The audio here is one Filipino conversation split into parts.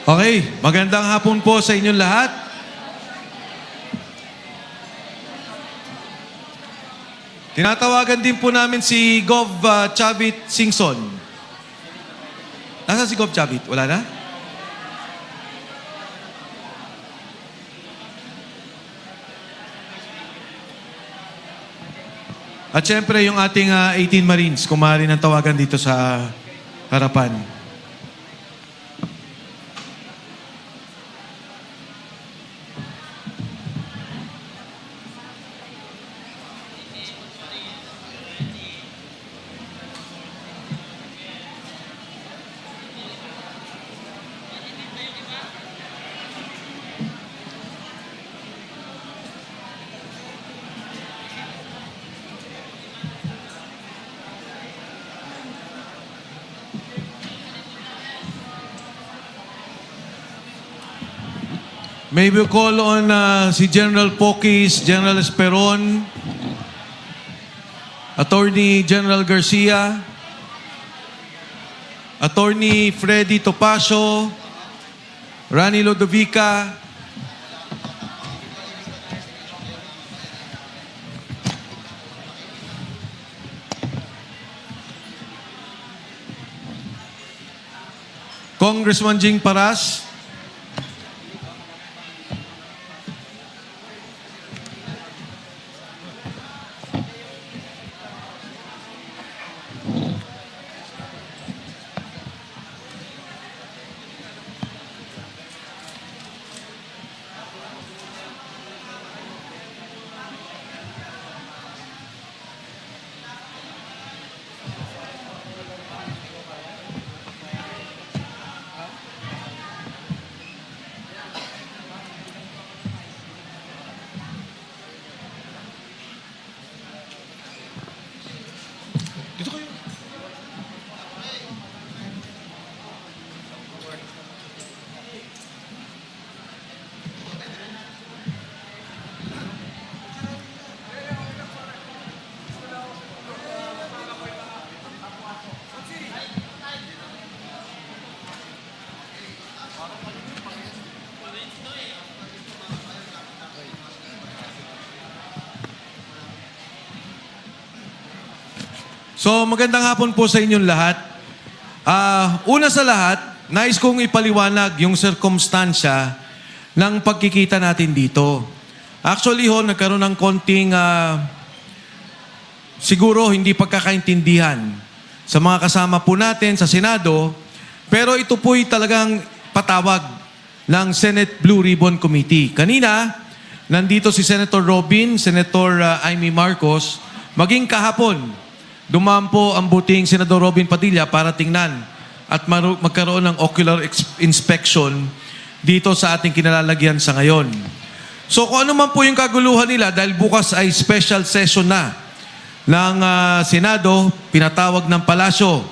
Okay, magandang hapon po sa inyong lahat. Tinatawagan din po namin si Gov. Chavit Singson. Nasaan si Gov. Chavit? Wala na? At syempre yung ating 18 Marines, kung maaari ng tawagan dito sa harapan. May we call on si General Pokis, General Esperon, Attorney General Garcia, Attorney Freddy Topacio, Rani Lodovica, Congressman Jing Paras, So, magandang hapon po sa inyong lahat. Una sa lahat, nais kong ipaliwanag yung sirkumstansya ng pagkikita natin dito. Actually nagkaroon ng konting siguro hindi pagkakaintindihan sa mga kasama po natin sa Senado, pero ito po'y talagang patawag ng Senate Blue Ribbon Committee. Kanina, nandito si Senator Robin, Senator Amy Marcos, maging kahapon, dumaan po ang buting Senador Robin Padilla para tingnan at magkaroon ng ocular inspection dito sa ating kinalalagyan sa ngayon. So kung ano man po yung kaguluhan nila, dahil bukas ay special session na ng Senado, pinatawag ng Palasyo.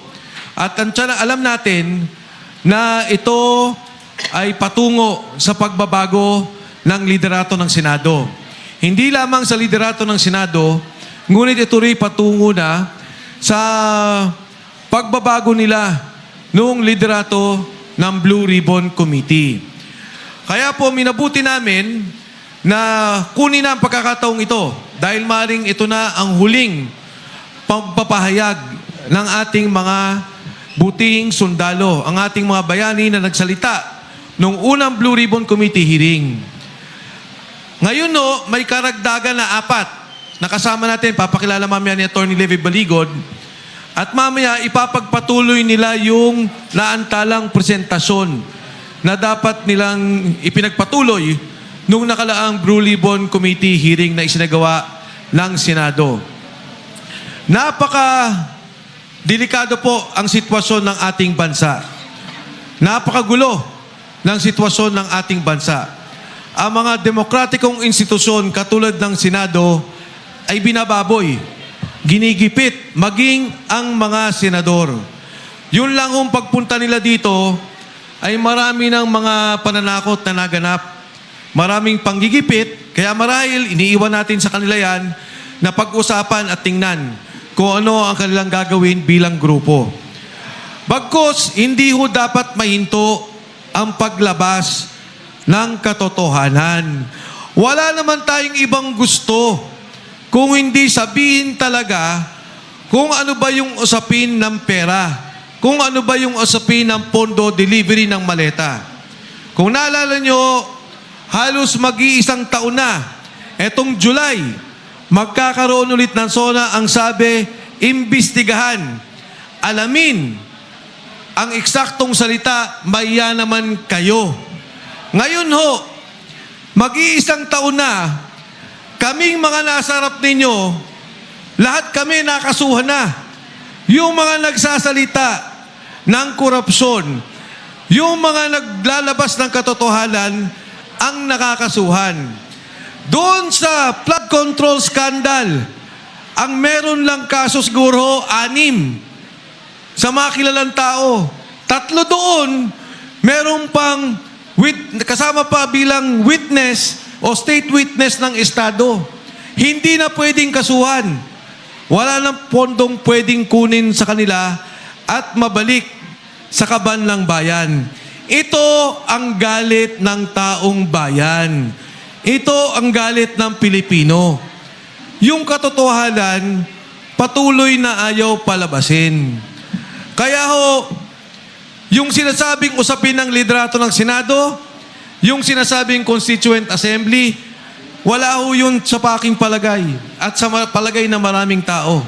At alam natin na ito ay patungo sa pagbabago ng liderato ng Senado. Hindi lamang sa liderato ng Senado, ngunit ito rin patungo na sa pagbabago nila noong liderato ng Blue Ribbon Committee. Kaya po minabuti namin na kunin na ang pagkakataong ito dahil maring ito na ang huling pagpapahayag ng ating mga butihing sundalo, ang ating mga bayani na nagsalita noong unang Blue Ribbon Committee hearing. Ngayon may karagdagan na 4 nakasama natin, papakilala mamaya ni Atty. Levy Baligod. At mamaya, ipapagpatuloy nila yung naantalang presentasyon na dapat nilang ipinagpatuloy nung nakalaang Blue Ribbon Committee hearing na isinagawa ng Senado. Napaka-delikado po ang sitwasyon ng ating bansa. Napakagulo ng sitwasyon ng ating bansa. Ang mga demokratikong institusyon katulad ng Senado ay binababoy, ginigipit, maging ang mga senador. Yun lang kung pagpunta nila dito, ay marami ng mga pananakot na naganap. Maraming panggigipit, kaya marahil iniiwan natin sa kanila yan na pag-usapan at tingnan kung ano ang kanilang gagawin bilang grupo. Bagkus, hindi ho dapat mahinto ang paglabas ng katotohanan. Wala naman tayong ibang gusto kung hindi sabihin talaga kung ano ba yung usapin ng pera, kung ano ba yung usapin ng pondo delivery ng maleta. Kung naalala nyo, halos mag-iisang taon na, etong July, magkakaroon ulit ng SONA. Ang sabi, imbestigahan, alamin, ang eksaktong salita, maya naman kayo. Ngayon ho, mag-iisang taon na, kaming mga nasa harap ninyo, lahat kami nakasuhan na. Yung mga nagsasalita ng korupsyon, yung mga naglalabas ng katotohanan, ang nakakasuhan. Doon sa flood control scandal, ang meron lang kaso siguro 6 sa mga kilalang tao. 3 doon, meron pang kasama pa bilang witness o state witness ng Estado. Hindi na pwedeng kasuhan. Wala nang pondong pwedeng kunin sa kanila at mabalik sa kaban ng bayan. Ito ang galit ng taong bayan. Ito ang galit ng Pilipino. Yung katotohanan, patuloy na ayaw palabasin. Kaya ho, yung sinasabing usapin ng liderato ng Senado, yung sinasabing Constituent Assembly, wala ho yun sa aking palagay at sa palagay ng maraming tao.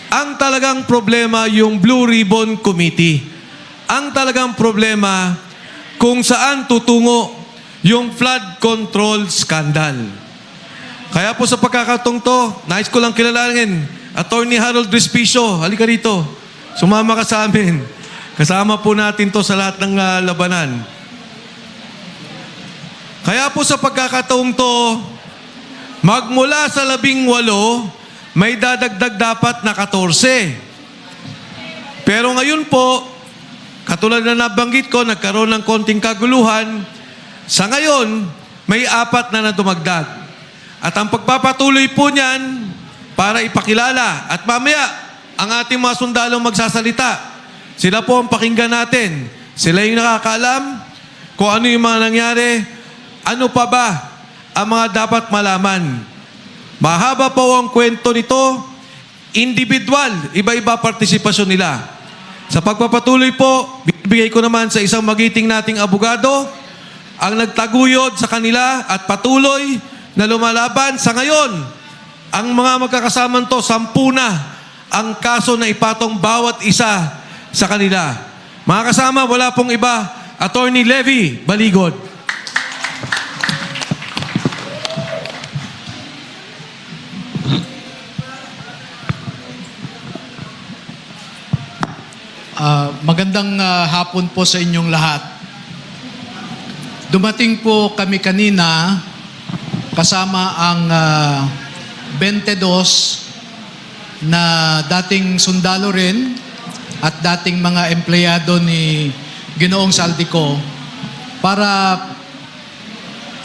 Ang talagang problema yung Blue Ribbon Committee. Ang talagang problema kung saan tutungo yung flood control scandal. Kaya po sa pagkakataong to, nais ko lang kilalanin, Attorney Harold Respicio, halika rito. Sumama ka sa amin. Kasama po natin to sa lahat ng labanan. Kaya po sa pagkakataong to, magmula sa 18, may dadagdag dapat na 14. Pero ngayon po, katulad na nabanggit ko, nagkaroon ng konting kaguluhan. Sa ngayon, may 4 na dumagdag. At ang pagpapatuloy po niyan, para ipakilala. At mamaya, ang ating mga sundalong magsasalita. Sila po ang pakinggan natin. Sila yung nakakaalam kung ano yung mga nangyari. Ano pa ba ang mga dapat malaman? Mahaba po ang kwento nito. Individual, iba-iba partisipasyon nila. Sa pagpapatuloy po, bibigay ko naman sa isang magiting nating abogado ang nagtaguyod sa kanila at patuloy na lumalaban. Sa ngayon, ang mga magkakasaman to, 10 na ang kaso na ipatong bawat isa sa kanila. Mga kasama, wala pong iba. Attorney Levy Baligod. Magandang hapon po sa inyong lahat. Dumating po kami kanina kasama ang 22 na dating sundalo rin at dating mga empleyado ni Ginoong Saldico para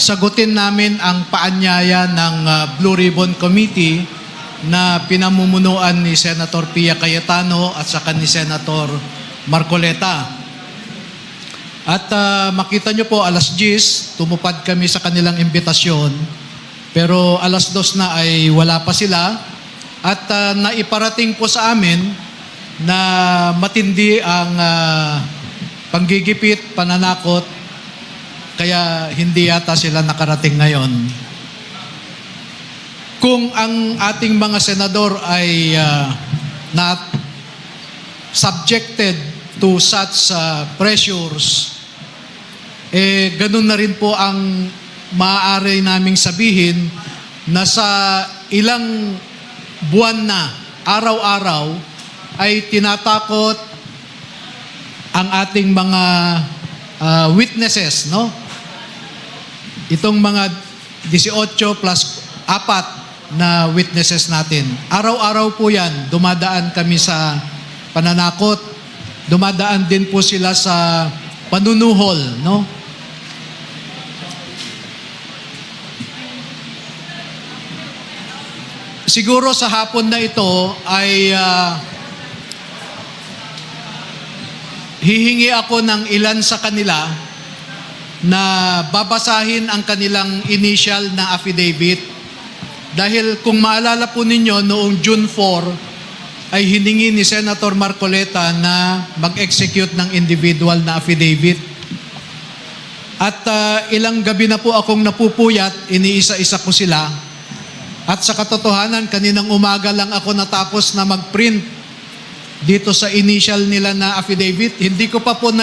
sagutin namin ang paanyaya ng Blue Ribbon Committee na pinamumunuan ni Senator Pia Cayetano at saka ni Senator Marcoleta. At makita nyo po, 10:00, tumupad kami sa kanilang imbitasyon, pero 2:00 na ay wala pa sila. At naiparating po sa amin na matindi ang panggigipit, pananakot, kaya hindi yata sila nakarating ngayon. Kung ang ating mga senador ay not subjected to such pressures, ganun na rin po ang maaari naming sabihin na sa ilang buwan na, araw-araw, ay tinatakot ang ating mga witnesses, no? Itong mga 18 plus 4 na witnesses natin. Araw-araw po yan, dumadaan kami sa pananakot, dumadaan din po sila sa panunuhol, no? Siguro sa hapon na ito ay hihingi ako ng ilan sa kanila na babasahin ang kanilang initial na affidavit. Dahil kung maalala po ninyo, noong June 4, ay hiningi ni Senator Marcoleta na mag-execute ng individual na affidavit. At ilang gabi na po akong napupuyat, iniisa-isa ko sila. At sa katotohanan, kaninang umaga lang ako natapos na mag-print dito sa initial nila na affidavit. Hindi ko pa po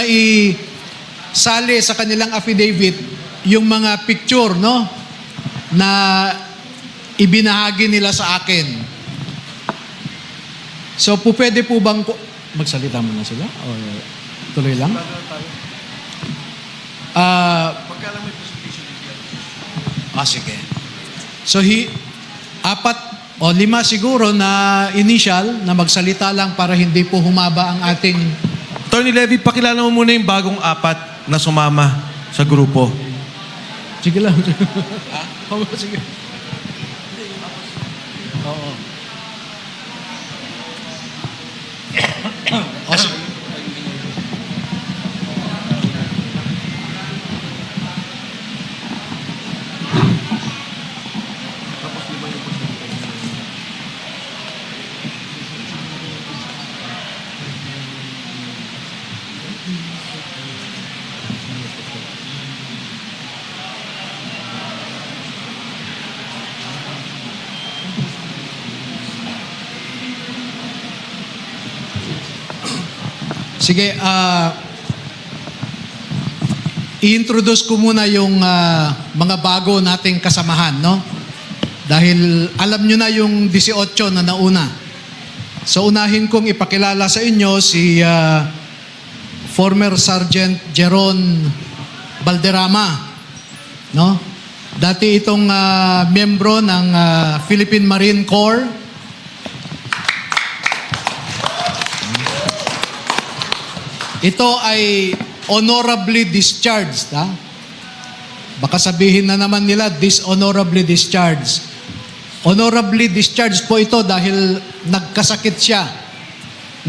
sali sa kanilang affidavit yung mga picture, no, na ibinahagi nila sa akin. So, pwede po bang magsalita mo na sila? O tuloy lang? Sige. So, 4 o 5 siguro na initial na magsalita lang para hindi po humaba ang ating... Attorney Levy, pakilala mo muna yung bagong 4 na sumama sa grupo. Sige lang. Sige. Oo. Sige. Sige, i-introduce ko muna yung mga bago nating kasamahan, no? Dahil alam nyo na yung 18 na nauna. So unahin kong ipakilala sa inyo si former Sergeant Jeron Balderrama, no? Dati itong miyembro ng Philippine Marine Corps. Ito ay honorably discharged. Ha? Baka sabihin na naman nila, dishonorably discharged. Honorably discharged po ito dahil nagkasakit siya.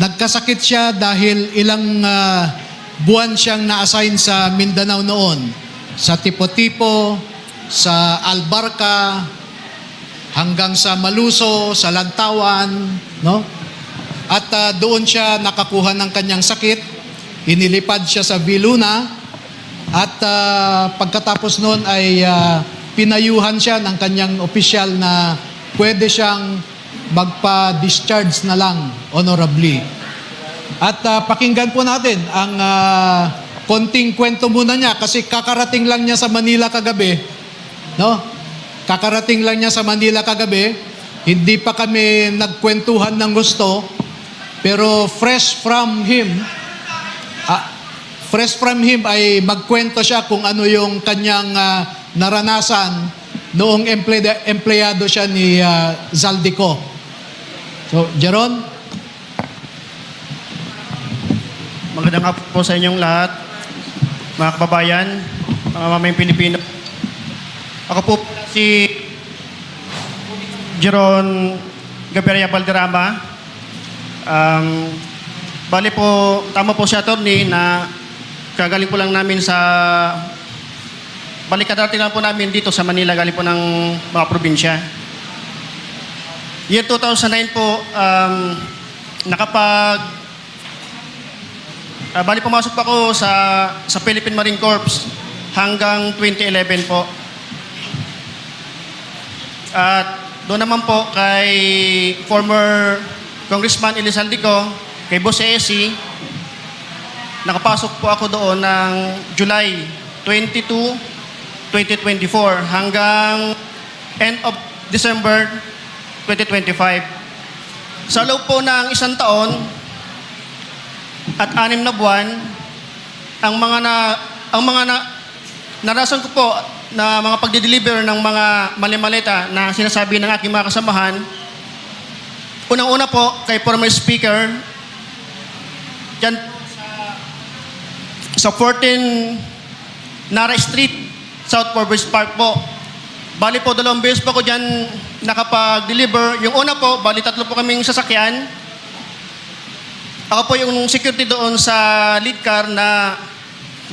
Nagkasakit siya dahil ilang buwan siyang na-assign sa Mindanao noon. Sa Tipo-Tipo, sa Albarca, hanggang sa Maluso, sa Lantawan. No? At doon siya nakakuha ng kanyang sakit. Inilipad siya sa Viluna at pagkatapos noon ay pinayuhan siya ng kanyang opisyal na pwede siyang magpa-discharge na lang honorably. At pakinggan po natin ang konting kwento muna niya kasi kakarating lang niya sa Manila kagabi. No? Kakarating lang niya sa Manila kagabi. Hindi pa kami nagkwentuhan ng gusto pero fresh from him ay magkwento siya kung ano yung kanyang naranasan noong empleyado siya ni Zaldico. So, Jeron? Magandang hapon po sa inyong lahat, mga kababayan, mga mamayang Pilipino. Ako po si Jeron Gaviria Balderrama. Bali po, tama po si attorney na kagaling po lang namin sa kadarating lang po namin dito sa Manila, galing po ng mga probinsya. Year 2009 po, bali pumasok pa ako sa Philippine Marine Corps hanggang 2011 po. At doon naman po kay former Congressman Elizaldico, kay Boss Esi, nakapasok po ako doon ng July 22, 2024 hanggang end of December 2025. Sa loob po ng 1 taon at 6 na buwan, ang mga narasan ko po na mga pagde-deliver ng mga mali-maleta na sinasabi ng aking mga kasamahan, unang-una po kay former speaker, dyan sa 14 Nara Street, South Forbes Park po. Bali po, 2 beses po ako dyan nakapag-deliver. Yung una po, bali 3 po kaming sasakyan. Ako po yung security doon sa lead car na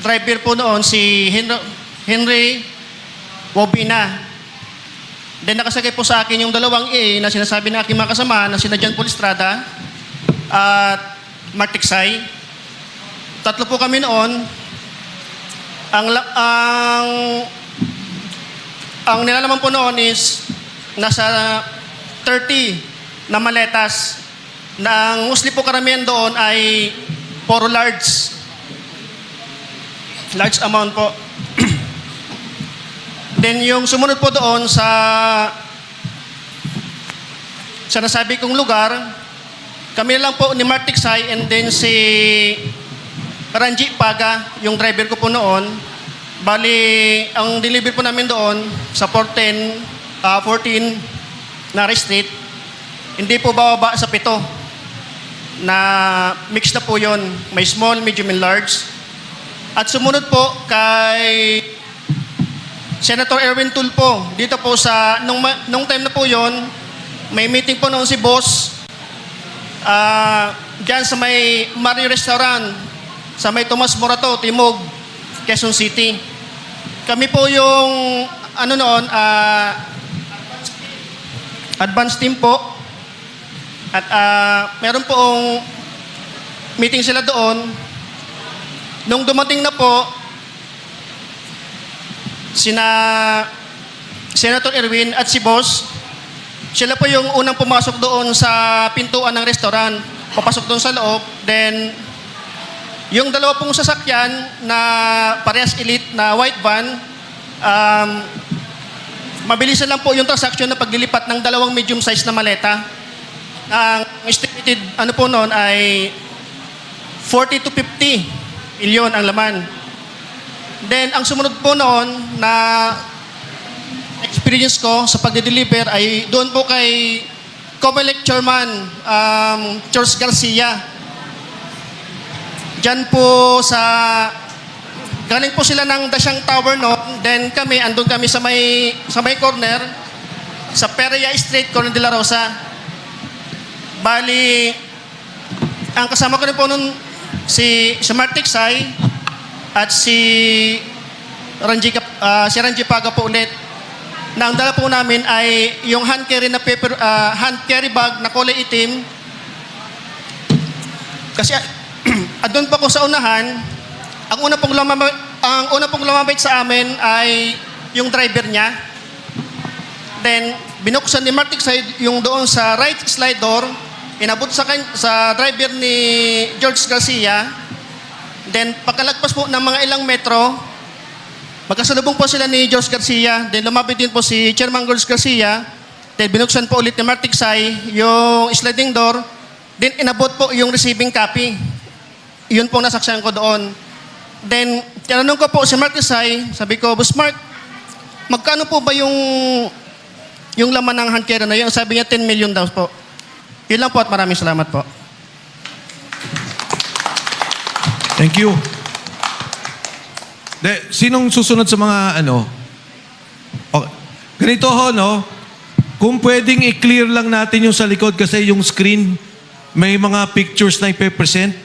driver po noon si Henry Wobina. Then nakasagay po sa akin yung dalawang A na sinasabi ng aking mga kasama na sina John Paul Estrada at Mark Tiksay. Tatlo po kami noon. Ang nilalaman po noon is nasa 30 na maletas na ang mostly po karamihan doon ay puro large amount po. Then yung sumunod po doon sa nasabi kong lugar, kami lang po ni Mark Tiksay and then si Ranji Paga, yung driver ko po noon. Bali, ang deliver po namin doon sa 14 na street, hindi po bababa sa 7. Na mix na po yon, may small, medium, and large. At sumunod po kay Senator Erwin Tulfo, dito po sa, nung time na po yon, may meeting po noon si Boss, dyan sa may Mario Restaurant, sa may Tomas Morato, Timog, Quezon City. Kami po yung, advance team po. At meron poong meeting sila doon. Nung dumating na po, sina Senator Erwin at si Boss, sila po yung unang pumasok doon sa pintuan ng restaurant. Papasok doon sa loob. Then, yung dalawa pong sasakyan na parehas elite na white van, mabilis lang po yung transaction na paglilipat ng dalawang medium size na maleta. Ang estimated po noon ay 40 to 50 milyon ang laman. Then, ang sumunod po noon na experience ko sa pagde-deliver ay doon po kay Comelec Chairman George Garcia. Diyan po galing po sila ng Dasyang Tower noon. Then kami, andun kami sa may corner, sa Perea Street, Corner de la Rosa. Bali, ang kasama ko rin po nun si Mark Tiksay at si Ranji Paga po ulit. Na ang dala po namin ay yung hand carry bag na kulay itim. Kasi doon pa ko sa unahan, ang una pong lumabait sa amin ay yung driver niya. Then binuksan ni Mark Tiksay yung doon sa right slide door. Inabot sa driver ni George Garcia. Then, pagkalagpas po ng mga ilang metro, magkasalubong po sila ni George Garcia. Then, lumapit din po si Chairman George Garcia. Then, binuksan po ulit ni Mark Tiksay yung sliding door. Then, inabot po yung receiving copy. Yun po nasaksihan ko doon. Then, tinanong ko po si Mark Tiksay, sabi ko, Boss Mark, magkano po ba yung laman ng hand carry na yun? Sabi niya, 10 million daw po. Yun lang po at maraming salamat po. Thank you. Sinong susunod sa mga Okay. Ganito ho, no? Kung pwedeng i-clear lang natin yung sa likod kasi yung screen may mga pictures na ipe-present.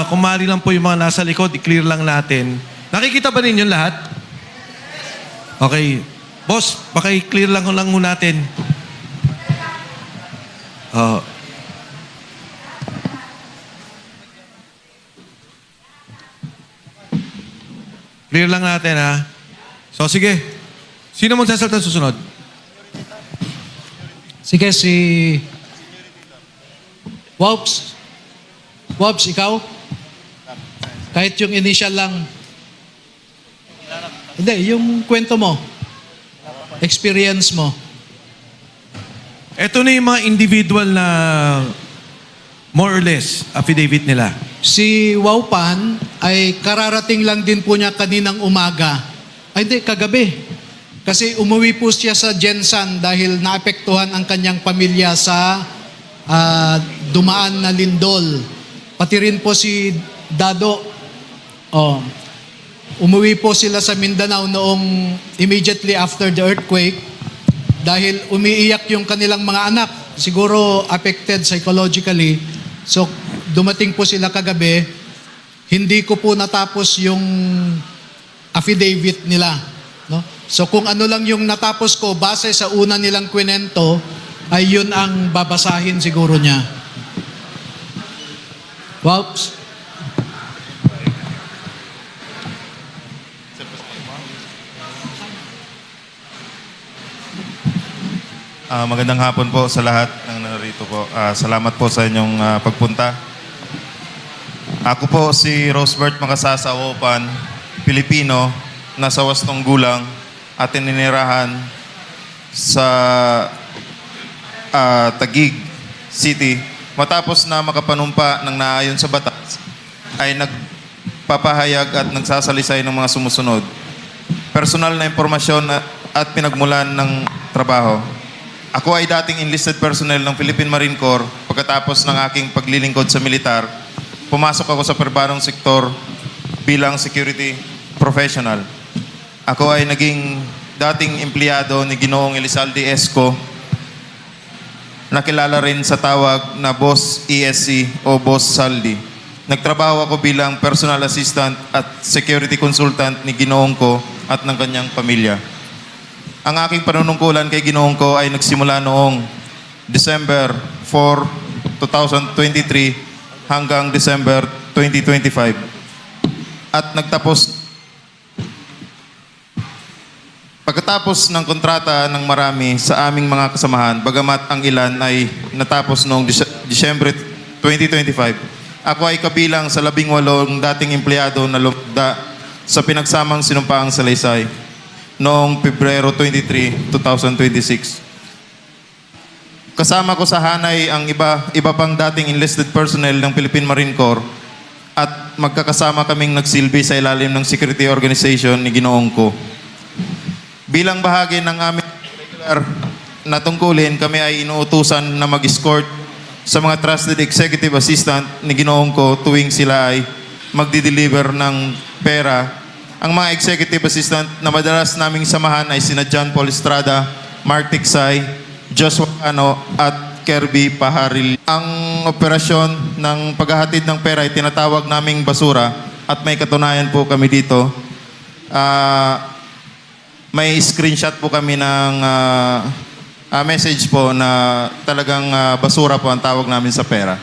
Kung maaari lang po yung mga nasa likod, i-clear lang natin. Nakikita ba ninyo lahat? Okay. Boss, baka i-clear lang ho natin. Clear lang natin, ha? So, sige. Sino magsasalta susunod? Sige, si Wops. Wops, ikaw? Kahit yung initial lang. Hindi, yung kwento mo. Experience mo. Ito na yung mga individual na more or less affidavit nila. Si Waupan ay kararating lang din po niya kaninang umaga. Ay hindi, kagabi. Kasi umuwi po siya sa Jensan dahil naapektuhan ang kanyang pamilya sa dumaan na lindol. Pati rin po si Dado. Umuwi po sila sa Mindanao noong immediately after the earthquake dahil umiiyak yung kanilang mga anak. Siguro affected psychologically. So, dumating po sila kagabi, hindi ko po natapos yung affidavit nila. No? So, kung ano lang yung natapos ko, base sa una nilang kwento, ay yun ang babasahin siguro niya. Whoops. Magandang hapon po sa lahat ng narito po. Salamat po sa inyong pagpunta. Ako po si Rosbert Makasasa Wopan, Pilipino, nasa wastong gulang at ininirahan sa Taguig City. Matapos na makapanumpa ng naayon sa batas, ay nagpapahayag at nagsasalisay ng mga sumusunod. Personal na impormasyon at pinagmulan ng trabaho. Ako ay dating enlisted personnel ng Philippine Marine Corps. Pagkatapos ng aking paglilingkod sa militar, pumasok ako sa perbanong sektor bilang security professional. Ako ay naging dating empleyado ni Ginoong Elizalde Esco, nakilala rin sa tawag na Boss ESC o Boss Saldi. Nagtrabaho ako bilang personal assistant at security consultant ni Ginoong ko at ng kanyang pamilya. Ang aking panunungkulan kay Ginoong ko ay nagsimula noong December 4, 2023 hanggang December 2025. At pagkatapos ng kontrata ng marami sa aming mga kasamahan, bagamat ang ilan ay natapos noong Disyembre 2025, ako ay kabilang sa 18 dating empleyado na lumagda sa pinagsamang sinumpaang salaysay noong Pebrero 23, 2026. Kasama ko sa hanay ang iba pang dating enlisted personnel ng Philippine Marine Corps at magkakasama kaming nagsilbi sa ilalim ng security organization ni Ginoong ko. Bilang bahagi ng aming regular na tungkulin, kami ay inuutusan na mag-escort sa mga trusted executive assistant ni Ginoong ko tuwing sila ay magdi-deliver ng pera. Ang mga executive assistant na madalas naming samahan ay sina John Paul Estrada, Mark Tiksay, Joshua Ano at Kirby Paharil. Ang operasyon ng paghahatid ng pera ay tinatawag naming basura at may katunayan po kami dito. May screenshot po kami ng message po na talagang basura po ang tawag namin sa pera.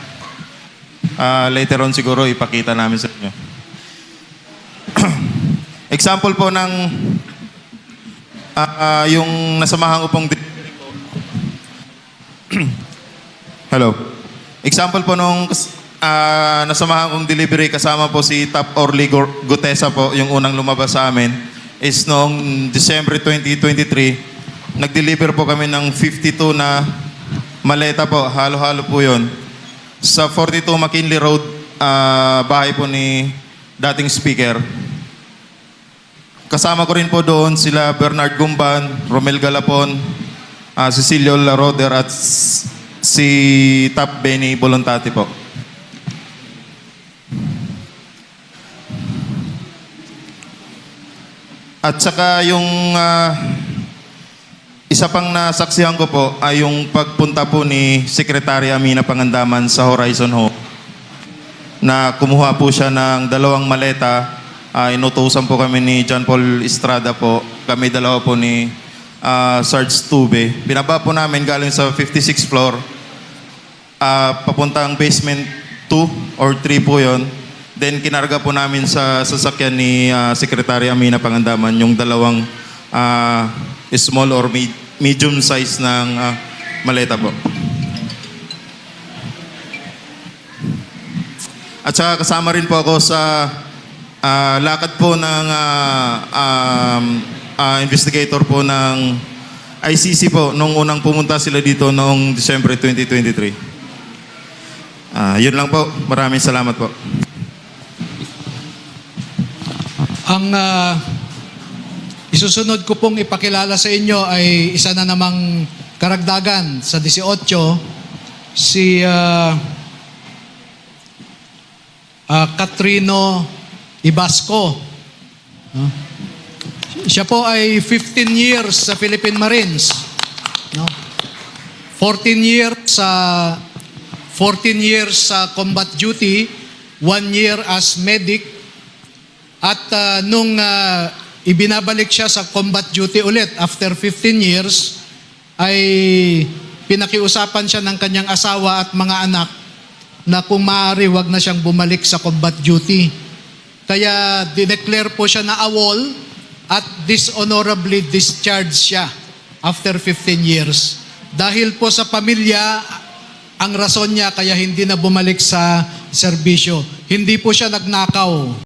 Later on siguro ipakita namin sa inyo. Example po ng yung nasamahan ko pong delivery po. Hello. Example po nung nasamahan kong delivery kasama po si Top Orly Gutesa po, yung unang lumabas sa amin, is noong December 2023. Nag-deliver po kami ng 52 na maleta po, halo-halo po yun. Sa 42 McKinley Road, bahay po ni dating speaker. Kasama ko rin po doon sila Bernard Gumban, Romel Galapon, Cecilio Laroder at si Top Benny Bolontati po. At saka yung isa pang nasaksihan ko po ay yung pagpunta po ni Secretary Amina Pangandaman sa Horizon Home na kumuha po siya ng 2 maleta. Inutusan po kami ni John Paul Estrada po. Kami dalawa po ni Sarge Tube. Binaba po namin galing sa 56th floor. Papuntang basement 2 or 3 po yon. Then kinarga po namin sa sasakyan ni Secretary Amina Pangandaman yung 2 small or medium size ng maleta po. At saka kasama rin po ako sa lakad po ng investigator po ng ICC po nung unang pumunta sila dito noong December 2023. Yun lang po. Maraming salamat po. Ang isusunod ko pong ipakilala sa inyo ay isa na namang karagdagan sa 18, si Catrino Ibasco. No? Siya po ay 15 years sa Philippine Marines. No? 14 years sa 14 years sa combat duty, 1 year as medic, at nung ibinabalik siya sa combat duty ulit after 15 years, ay pinakiusapan siya ng kanyang asawa at mga anak na kung maaari wag na siyang bumalik sa combat duty. Kaya dineclare po siya na AWOL at dishonorably discharged siya after 15 years. Dahil po sa pamilya, ang rason niya kaya hindi na bumalik sa serbisyo. Hindi po siya nagnakaw.